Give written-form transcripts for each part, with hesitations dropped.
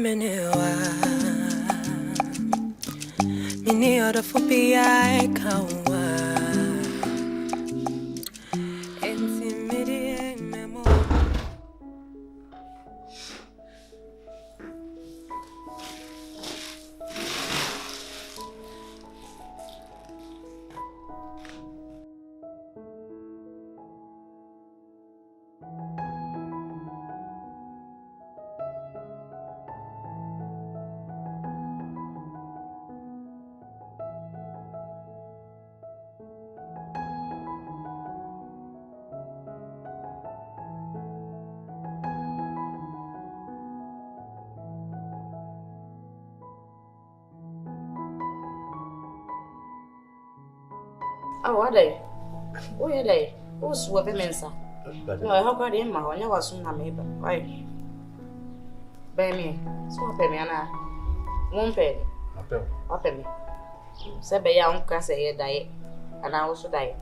menewa mini ora fobia kawa intimidating memo. Oh, what day? Oh, yeah, day. Oh, sweet mensa. No, how could him? I never soon have me. Why? By me, swap me, Anna. Won't pay. Up me. Say, by young Cassie, die, and I also die.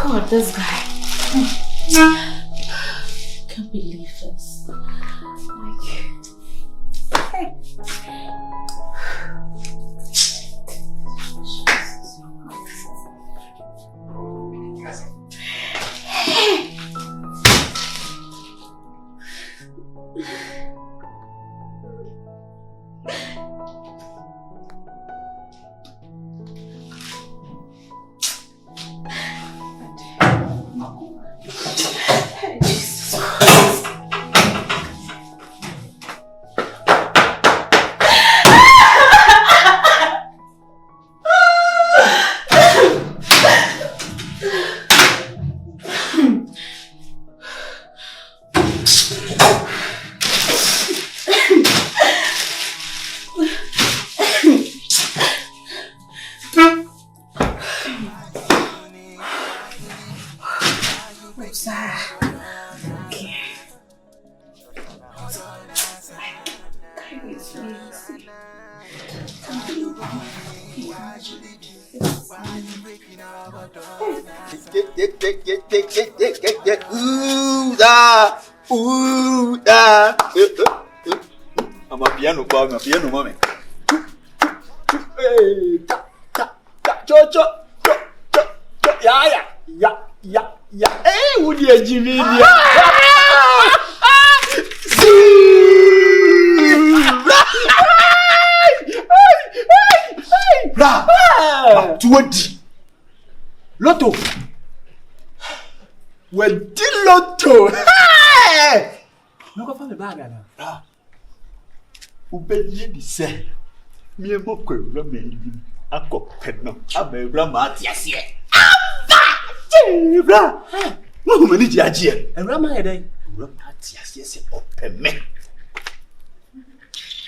God, this guy. Can't believe this. Hey. I'm a piano mommy. Hey, yeah. Hey, would you Jimmy? Lotto. Well, Lotto. No, go find the bag now. Ubeji di se. Mi e mo ko ewura me akopɛ no. Aba ewura ma atiase. Aba! Ewura. Mo mani di agie. Ewura ma yɛdɛn. Ewura ma atiase se opɛ me.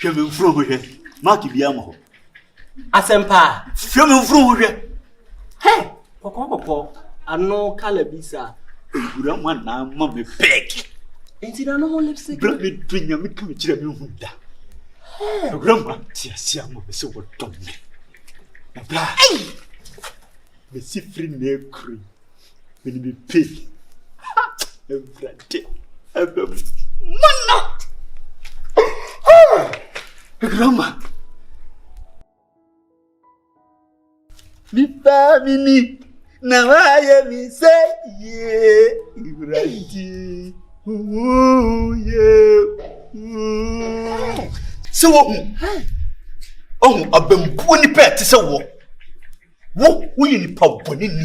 Hwɛ me mfuro ho hwɛ. Mark bi am ho. Asempa. Hwɛ me mfuro ho hwɛ. Hey, poko. Ano kala bisa. Ewura ma na ma me peg. Enti na no mo lipstick. Bra me dunya me ka me kira me hu da. Grandma, tia mo be so what done me. Bra. Me si free na kru. Me ni be pay. Everyday. Mana. Grandma. Mi family na why me say yeah. Everyday. Yeah. So abembu ni pet se wo yini pa boni ni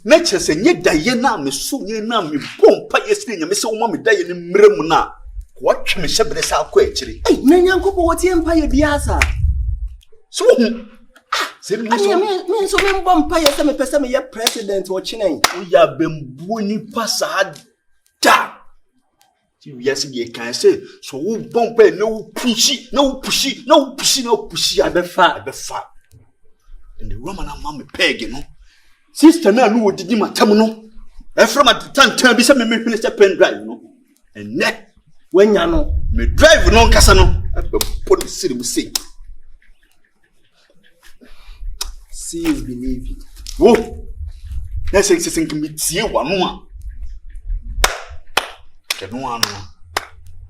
na chese nye daye na me so nye na me bompa yesire nya me se wo ma me daye ni mremu na wo twe me hyebere sa akọ akire na nyankopɔ wote empa ye biasa so se me so me bompa ye se me pese me ye president wo chinen wo ya abembu ni pasa da. Yes, you can say so. Who bump no pushy. I be fat. And the Roman and Mammy Peg, you know. Sister, now know what did you matamino? I from at the time, turn be some minister pen drive, you know. And neck when you know. Me drive no kasa no. Put the city me say. See is believe it. Whoa. Na say can be tie wa no a. Ke no anu.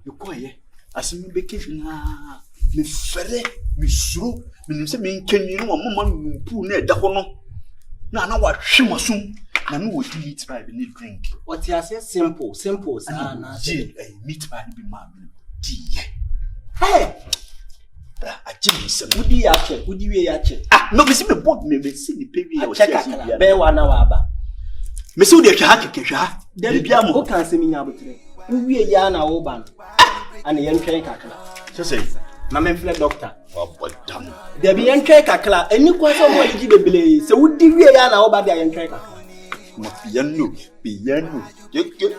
You go here. Asimi vacation na. Me fere, me suro, me nimse me nkenyi no mama numpu na eda ho no. Na wa hwe masum. Na no we meat pie be need drink. What you say simple sa na say meat pie be ma di. Hey. I just udi we ya che. Ah, no me see me bought me see the pay we check akala. Be wa na wa ba. Me see udi hwa keke hwa. Dem bia mo kan se minya botre. Uwie ya na wo ban. Ana yen twen kakala. So say na me fle doctor. Obodam. There be yen twen kakala. Eni kwa so mo igi bebele. Se udi wie ya na wo ba de yen twen kakala. Ma piano. Get.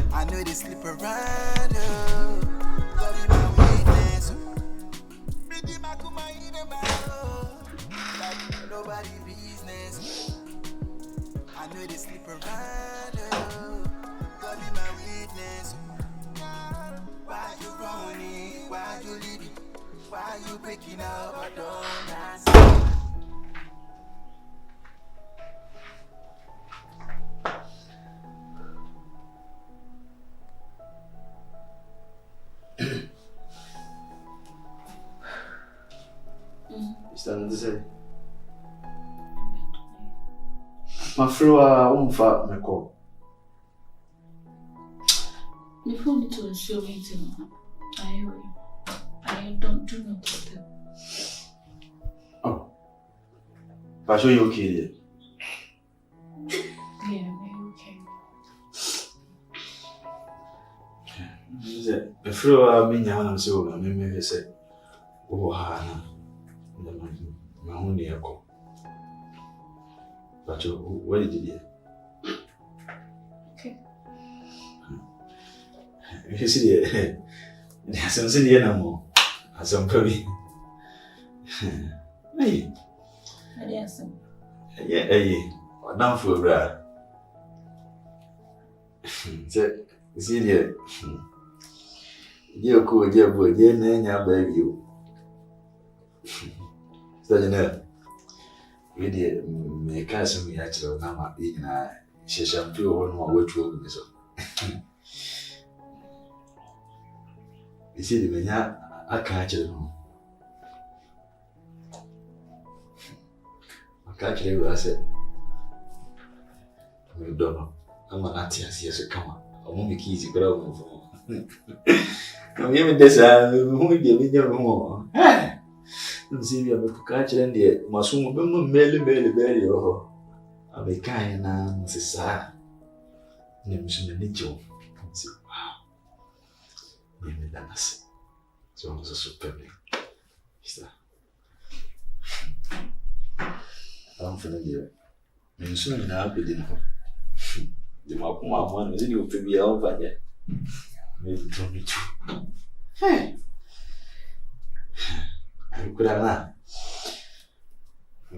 I know they sleep around, God be my witness. Like nobody business. I know they sleep around, God be my witness. Why you running? Why you leaving? Why you breaking up? I don't ask. Stand to say. My friend, umfa me call. Before me to show me I don't do not get them. Oh. But you okay there? Yeah, I'm okay. The friend, me nyana so na me say. Oh ha na. My own echo. But what did you do? Okay. You see, there's something here no more. As I'm probably. Hey. Yes. Yeah, hey. What down for bra? See there. You cool, dear boy, dear Nanya, baby. You. So, Ginel, we did make us some natural number in a shampoo or no which will be so. You see, the mania, I catch it. I catch it, I said, we don't know. I'm an auntie, as a come on. I won't be easy, but I won't. I'm even this, who will give me your more. See, we have a catch and the Masum Melly, oh, I be kind and Mrs. Names in the Nijo. Wow, name it Danas. So I was a superb. Is that? I'm familiar. And soon now be dinner. The Makuma one was in your premier over yet. Maybe told me too. Hey. Could I not?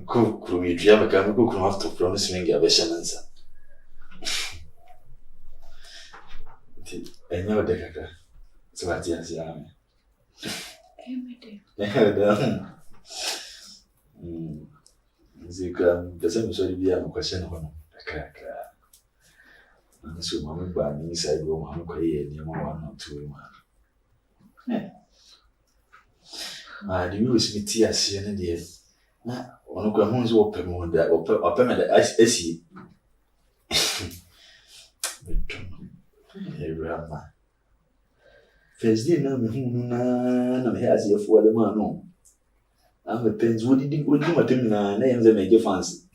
Cook, we have a chemical craft to promise me a best answer. I know the caca. So what is the army? The same story be a question of a caca. And so, Mamma, by me, said, go on, quiet, you one or two. The news me tears in the air. Now, one of Grammon's open more that open the ice. Awurama. First day, no, no, has your for the man. No, I'm a pens. What did you do? What do you names and make your fancy?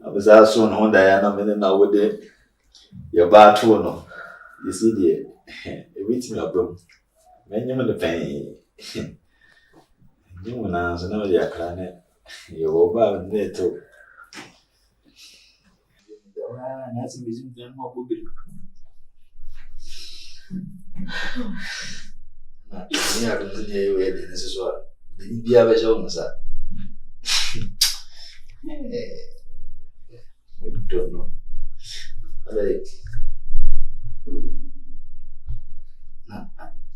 I'm was also on Diana Menina with it. Your bar no. You see, dear, everything your broom. Many of the pain. You will answer no, dear Clanet. You're over there too. That's a vision, then what will be. Yeah, I don't think you're ready. This is what. Didn't be a show, sir. I don't know.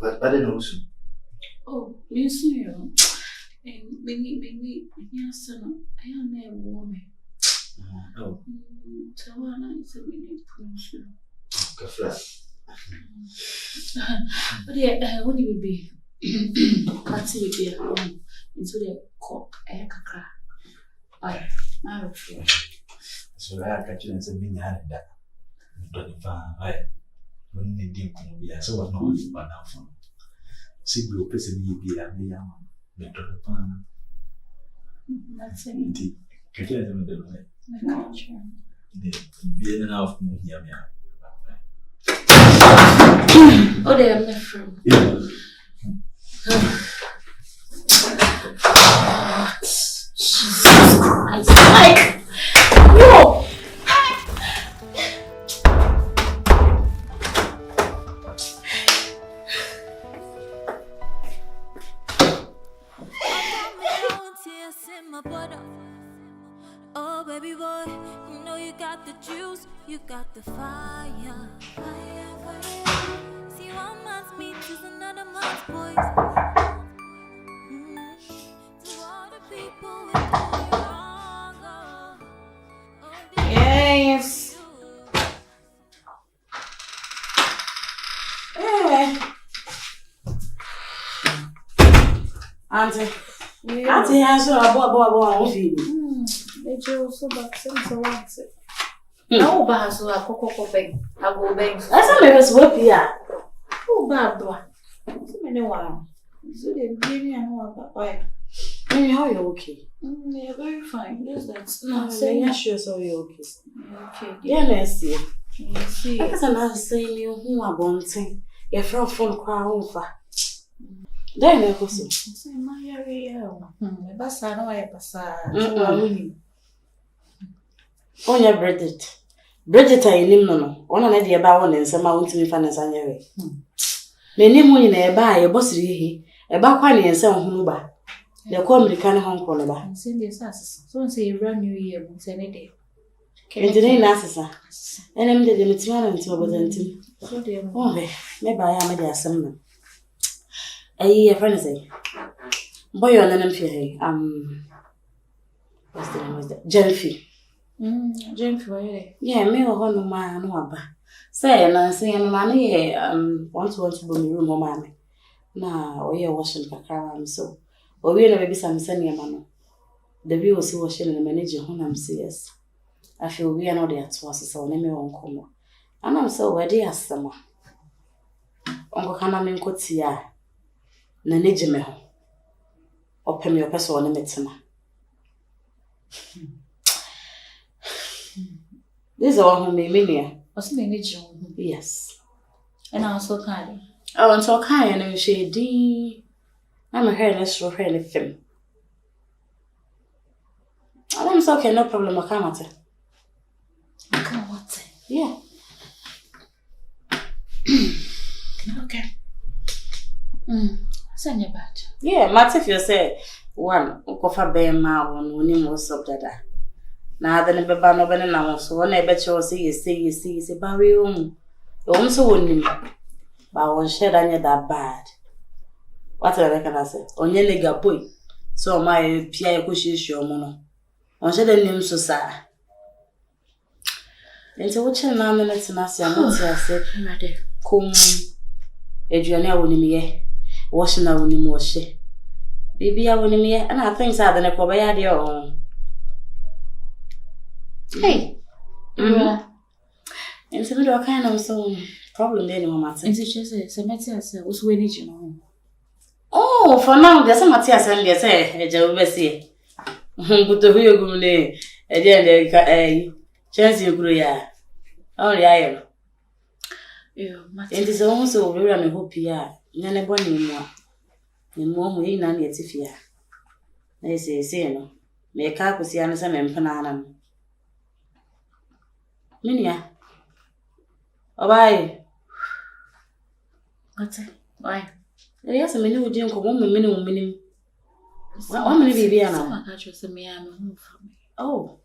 But I don't know. Oh, listen, you. And maybe, yes, I am a woman. Oh, Tawana is a minute puncher. But yeah, what do you be? Can't you be at home into the cock, a crack? I don't feel. So I catch you and say, me, I had that. Don't find I wouldn't need to be so no one but now from. See, we'll piss me be a young man. That's it. Indeed, catch you in the way. Be enough from here. Oh, they are left from. Jesus Christ. Like, whoa! Oh, baby boy, you know you got the juice, you got the fire. Fire, fire. See, one man's meat is another man's poison. To all the people we do you wrong, Yes. Auntie has a boy, So back since I want it. No, but so I cocoa bang. I go bang. that's a little whip here. Oh, Barbara. So many one. So they really know about why. How are you okay? Yeah, very fine. Just that. No, I'm sure so you're okay. Okay. Yeah, let's see. You see. I guess I'm not saying you who are wanting. You're from crowd over. Then I go so. Say, my area. Bassa, no, I pass. So I win. Onya Bridget. Bridget, I name no. One of the about one and some mountain in Fanny's anyway. The name when you buy a bossy he, a back and some huba. They call me the kind of home corner. And send the assassins. So say a brand new year, but any day. And today, Nassa. And I'm the material until I was until. So dear. Oh, maybe I am a dear son. A year, friend say. Boy, on an empty. What's the name of that? Gyamfi. Gyamfi, yeah, me or one of my no say, and I say, and money, want to be room or mammy. Now, we are washing the car, so. Or we never be some senior man. The view was washing and the manager whom I'm serious. I feel we are not there to us, so name me on come. And I'm so ready as summer. Uncle Hanamin could see ya. Nanijime. Open your person on the metina. This is all who may mean. What's the manager? Yes. And I was so kind. Oh, and so kind and shady. I'm a hairless or hairless film. I'm so okay, no problem. I can't matter. I can't what? Yeah. Okay. Send you bad. Yeah, matter if you say one, Ukofa Bema, one name was up that. Now, then, a banner, no, so one I bet you say, Barry, so wouldn't but one shed on you that bad. What can I say? On your leg boy. So my Pierre Cushy show mono. On shed a name so sad. And so, what you now minutes and I said, come, Adriana wouldn't me, washing a wouldn't wash. Baby, I wouldn't me, and I think so than a probay your own. Hey, and so do a kind of so problem anymore, Martin. And she says, Matthias was winning, you know. Oh, for now, there's some Matthias and they say, a job, Bessie. But the real good Chance you grew ya. Only I am. It is almost so very hope ya. None born in more. In more way none yet if ya. They say, no. May a carpus yanas and empananam. Minia. Oh, why? What's it? Why? Yes, a minute drink of 1 minimum. How many baby are now? Oh,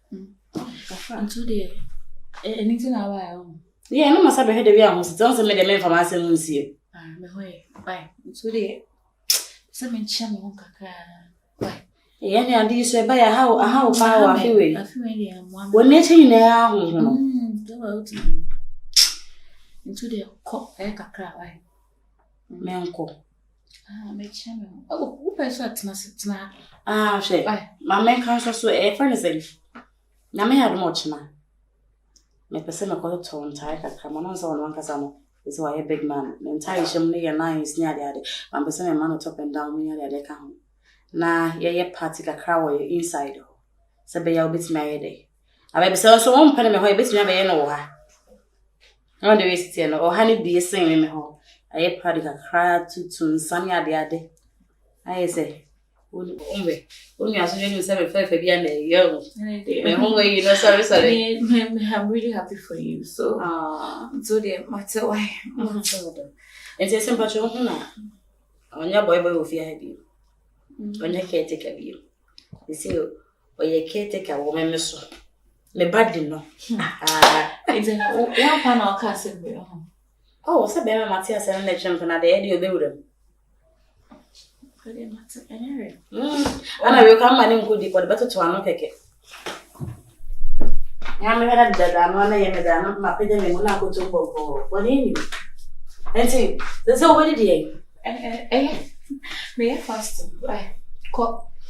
until the anything I buy. Yeah, no, must have had a young don't make a man from us and see. Bye. Until the some channel won't cry. Yeah, and these by a how far I feel. I feel When they change now, into the cock, I cry. My uncle. My channel. Oh, who pays what now? Ah, say, my man comes so a furnace. Now, may have much now. My person of color tone, type, come on one casano. Is why a big man, the entire chimney and nine is near the other. I'm person a man top and down near the other count. Nah, ye party a crow inside. Sabe I'll bit my day. I bet so one penny my bit never know. No, there is ten or honey be a sing in the hall. I party a cry to sunny at the other. I say, only as you say, fair behind the young. My home way, you know, sorry. I'm really happy for you. So, so the matter why. And say some patron on your boy will fear you. When you can't take a view. You see, or you can't take a woman, Miss. Me bad no. It's one pan or castle. Oh, so baby Matthias and the champion at the end of the building. And I will come and good for the better to unlock it. I may have that I'm one day, my pity will not go to Bobo. What do you mean? And see, there's already the May I fast?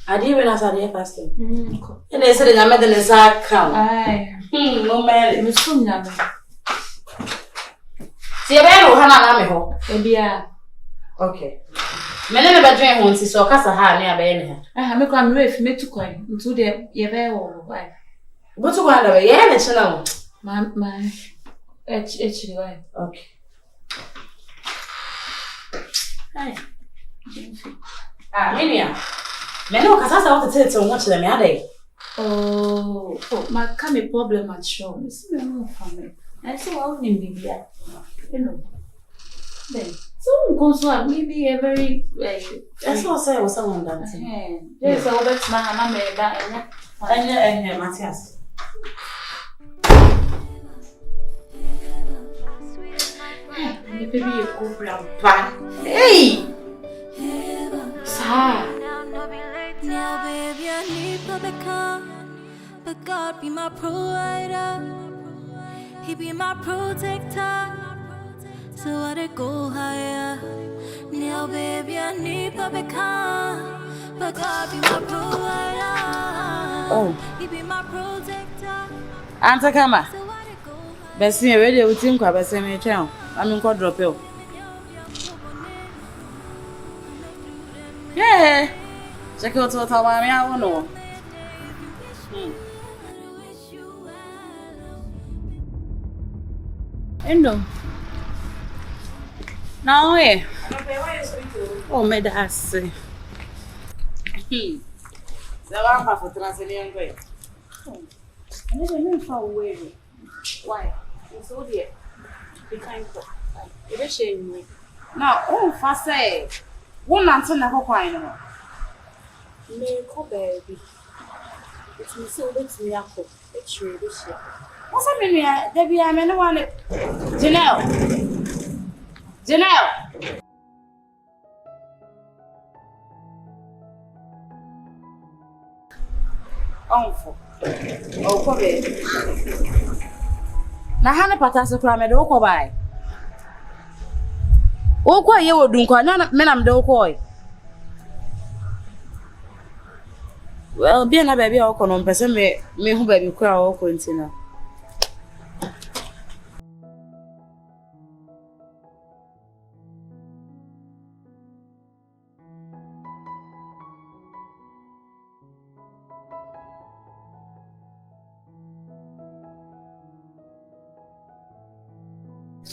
I didn't realize I did fasting. And they said I met an exact count. Aye. No man, Miss Fumna. See a man who had a Maybe okay. Men never drink once, so Cassa had near Benny. I have a come with me to coin into the Yavell. What's the one of a yeah, my H. Okay. Hi. Minia. Meno Casasa want to tell so much them other. Oh, my coming problem at show. Miss no family. I saw only baby. You know. Then so goes on maybe a very that's what I say was someone dancing. There's all that's my made that and Matthias. Baby, you go brown. Hey! Sir. Now, baby, I need public car, but God be my provider. He be my protector, so I go higher. Now, baby, I need public car, but God be my provider. Oh, He be my protector. Answer, Kama. Best thing already with him, Best thing channel. I'm in quad drop you. Yeah. Check out what I want to Endo. Now, oh, me that's the one for Transilien way. I never knew far away. Why? It's all there. Be kind for. It is shame me. Now, oh, fast say. One answer never quite. Me call baby. It's me so it's me apple. It's really this year. What's happening here? Debbie, I'm anyone. Ginel. Oh, come here. Now, Hannah Patas, cry me, don't go by. Oh, quite you would do, men, I'm don't call. Well, being a baby, I'll come on, person me who baby cry or continue.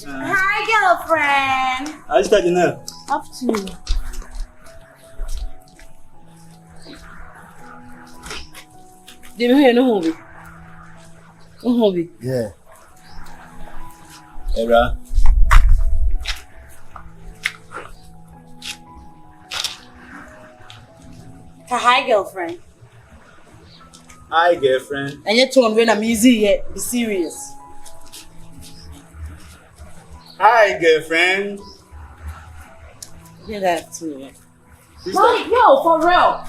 Hi, girlfriend. I started now. Up to you. Did you hear no hobby? No hobby. Yeah. Era. Hi, girlfriend. Hi, girlfriend. And you told when I'm easy yet. Be serious. Hi, girlfriend. Hear that too. Sister. Yo, for real.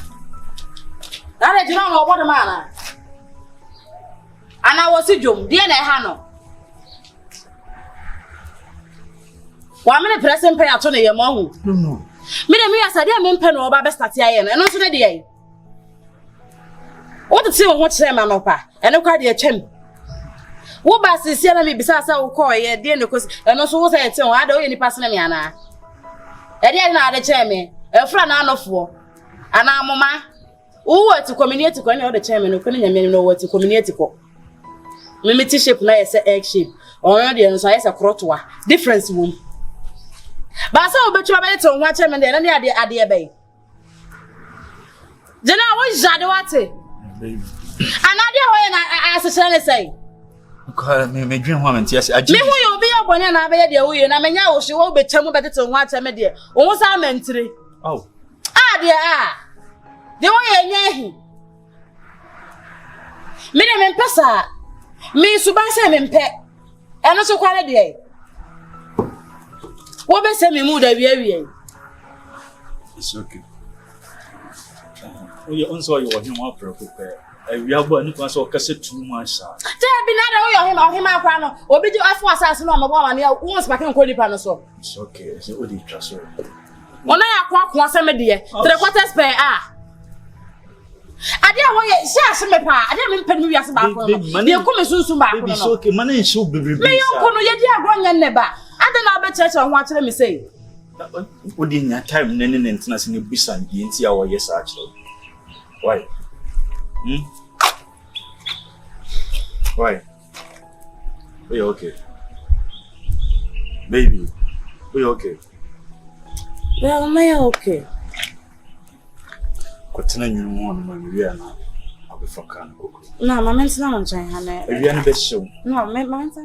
That you don't know what the man. And I was a jum. Dear Hano. 1 minute present pay attorney your mom. No. Me as I didn't pen over best at the end, and also the day. What to see what time I'm up, and no card your chin. What bus is telling me besides I will call ye, dear, because and also was I tell I don't any person me, Anna. I didn't know the chairman, a friend of war. And now, Mamma, who were to communicate to any other chairman who couldn't know what to communicate to. Mimity shape, like a egg shape, or audience, I as a crotwa, difference womb. But so bet you about to watch him and then any idea bay. Then I was Jadwati. Baby. Another way I as a say. Call me dream woman, yes. I Me who you be up on an abbey, and I mean, she won't be tell better to watch him, dear. Almost I'm entry. Oh. Ah, dear. The way I Minimum Pessa. Me Subasa and pet. And also quite a day. What be send me mood every It's okay. You also you want him up prepare. We have one who so cassette too much. Tell me not him out crown or be you ask for assassin on my one and once back in Cody Panaso. It's okay. It's only trust. When I walk once a dear, 3/4 spare ah. I didn't want you share some pa. I didn't pen me as about money. You come soon back. It's okay. Money is so big. Me uncle yet dear one never. I don't know better church what let me say. What in your time nenning international bisan into our yes actually. Why? Why? Are you okay? Baby, are you okay? Well, am I okay? Continue you want when we are now. I'll be fucking. No, my men's not on China. If you are the best show. No, my men's